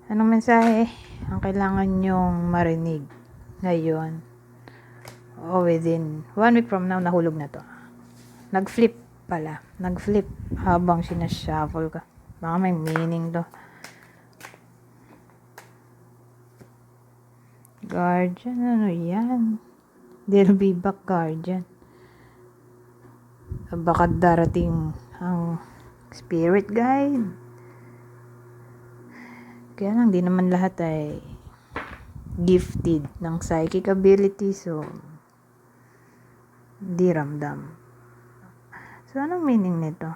Anong mensahe ang kailangan nyong marinig ngayon o within 1 week from now? Nahulog na to. Nag-flip pala. Nag-flip habang sinashuffle ka. Baka may meaning to. Guardian, ano yan? They'll be back, guardian. Baka darating ang spirit guide. Kaya lang, di naman lahat ay gifted ng psychic ability. So, di ramdam. So, anong meaning nito?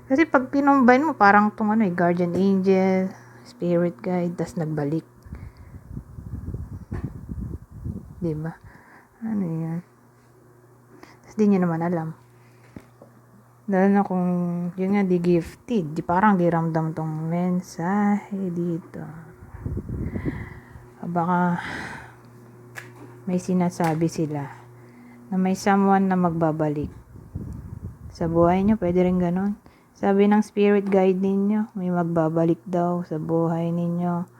Kasi pag pinumbine mo, parang itong guardian angel, spirit guide, tas nagbalik. Diba? Ano yan? Tas di nyo naman alam. Dahil na kung, yun nga, di gifted. Di parang di ramdam tong mensahe dito. Baka may sinasabi sila na may someone na magbabalik sa buhay nyo. Pwede rin ganun. Sabi ng spirit guide ninyo, may magbabalik daw sa buhay ninyo.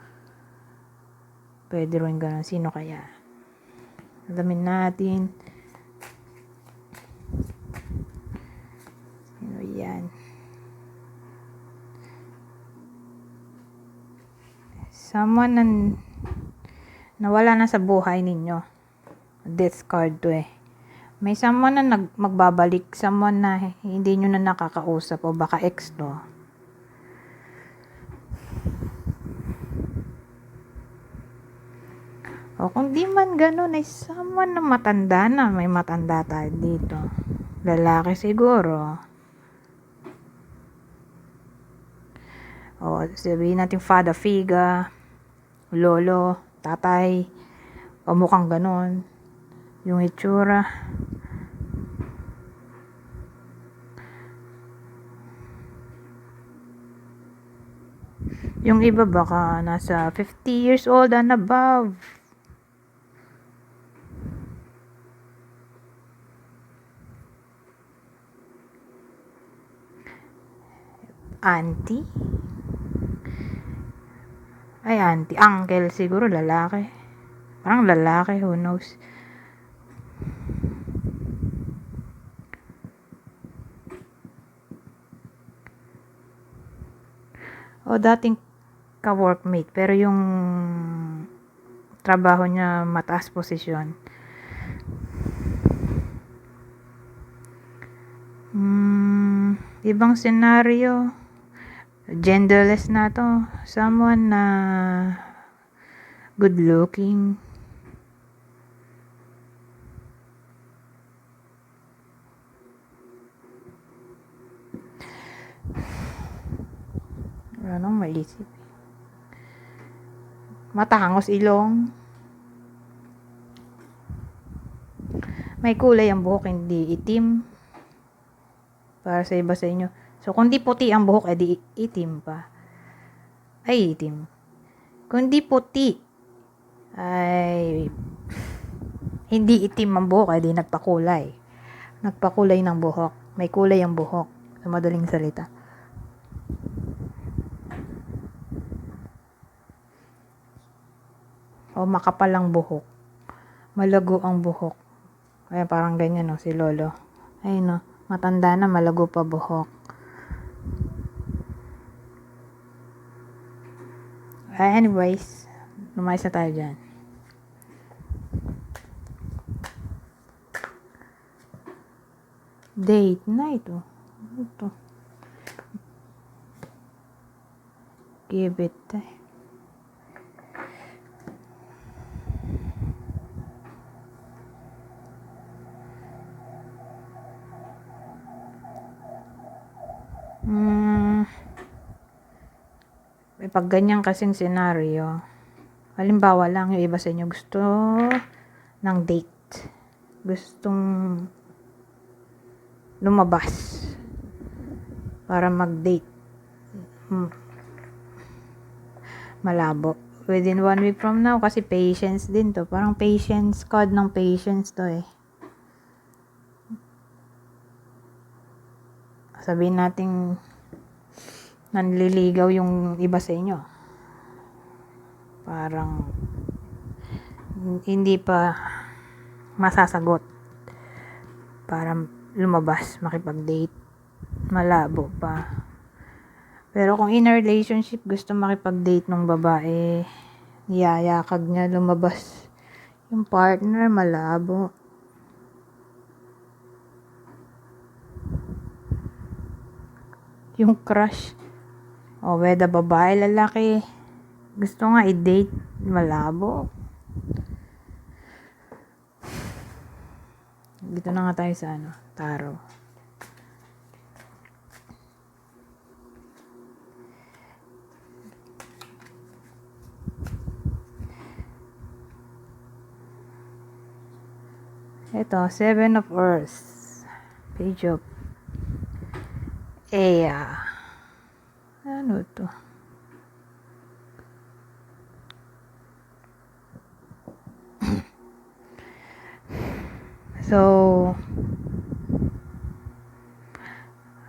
Pwede rin ganun. Sino kaya? Alamin natin. Sino yan? Someone na nawala na sa buhay ninyo. Death card to eh. May someone na magbabalik, someone na hindi nyo na nakakausap o baka ex to. O kung di man ganun, ay someone na matanda na. May matanda tayo dito. Lalaki siguro. O sabihin natin father figure, lolo, tatay, o mukhang ganun. Yung itsura. Yung iba baka nasa 50 years old and above. Auntie? Ay, auntie. Uncle siguro, lalaki. Parang lalaki, who knows. O dating ka-workmate, pero yung trabaho niya mataas posisyon. Ibang senaryo, genderless na to. Someone na good looking. Anong maisip? Matangos ilong. May kulay ang buhok, hindi itim. Para sa iba sa inyo. So, kung di puti ang buhok, edi itim pa. Ay, itim. Kung di puti, ay hindi itim ang buhok, edi nagpakulay. Nagpakulay ng buhok. May kulay ang buhok. Sa madaling salita. O makapal ang buhok. Malago ang buhok. Kaya parang ganyan, no, si lolo. Ay, no. Matanda na, malago pa buhok. Anyways, lumayas na tayo dyan. Date night, oh. Ito. Give it time. Pag ganyan kasing senaryo, halimbawa lang, yung iba sa inyo gusto ng date. Gustong lumabas para mag-date. Malabo. Within 1 week from now, kasi patience din to. Parang patience, card ng patience to eh. sabihin natin nanliligaw yung iba sa inyo. Parang hindi pa masasagot para lumabas, makipag-date. Malabo pa. Pero kung in a relationship, gusto makipag-date ng babae, niyayakag niya lumabas yung partner, malabo. Yung crush, o whether babae, lalaki, gusto nga i-date, malabo. Dito na nga tayo sa tarot. Ito, 7 of Earths. Page of Ea. Ano to? So,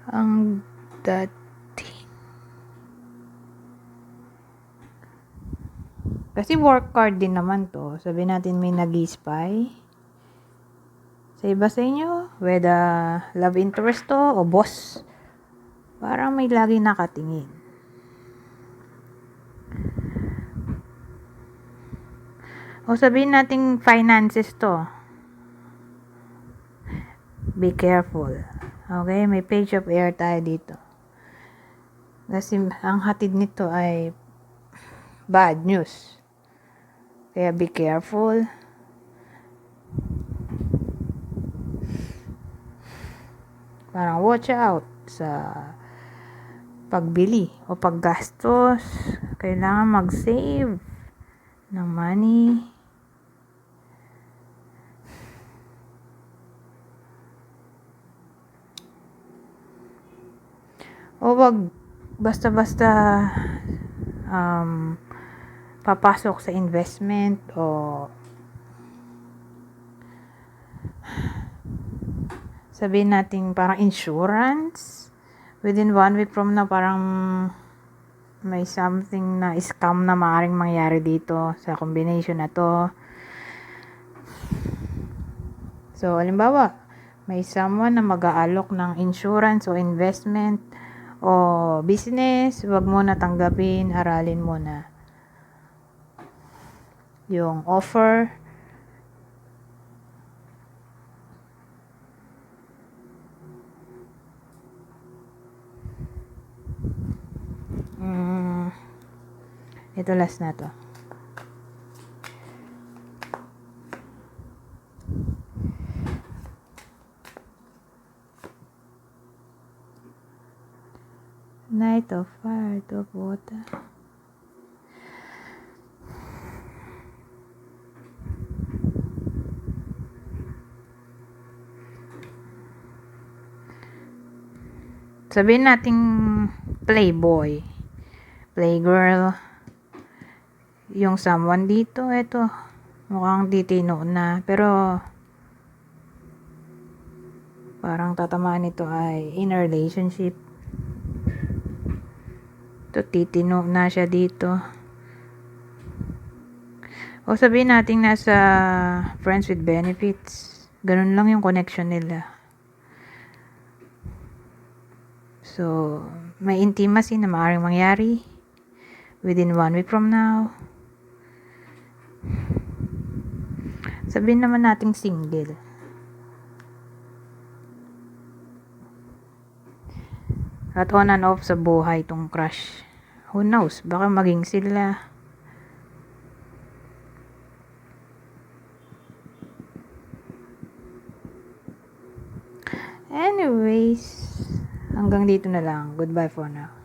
ang dating. Kasi work card din naman to. Sabihin natin may nag-spy sa iba sa inyo, whether love interest to o boss. Parang may lagi nakatingin. O sabihin natin finances to. Be careful. Okay, may page of air tayo dito. Kasi ang hatid nito ay bad news. Kaya be careful. Parang watch out sa pagbili o paggastos. Kailangan mag-save ng money. O wag basta-basta papasok sa investment o sabihin natin parang insurance. Within 1 week from now, parang may something na scam na maaaring mangyari dito sa combination na to. So, halimbawa, may someone na mag-aalok ng insurance o investment o business, wag mo na tanggapin, aralin mo na yung offer. Ito last na to. Knight of Fire, Two of Water. Sabihin nating playboy, playgirl, yung someone dito, ito, mukhang ditino na, pero parang tatamaan nito ay in a relationship. Ito, titino na siya dito. O sabihin natin nasa friends with benefits. Ganun lang yung connection nila. So, may intimacy na maaaring mangyari within 1 week from now. Sabihin naman nating single. At on and off sa buhay tong crush. Who knows? Baka maging sila. Anyways, hanggang dito na lang. Goodbye for now.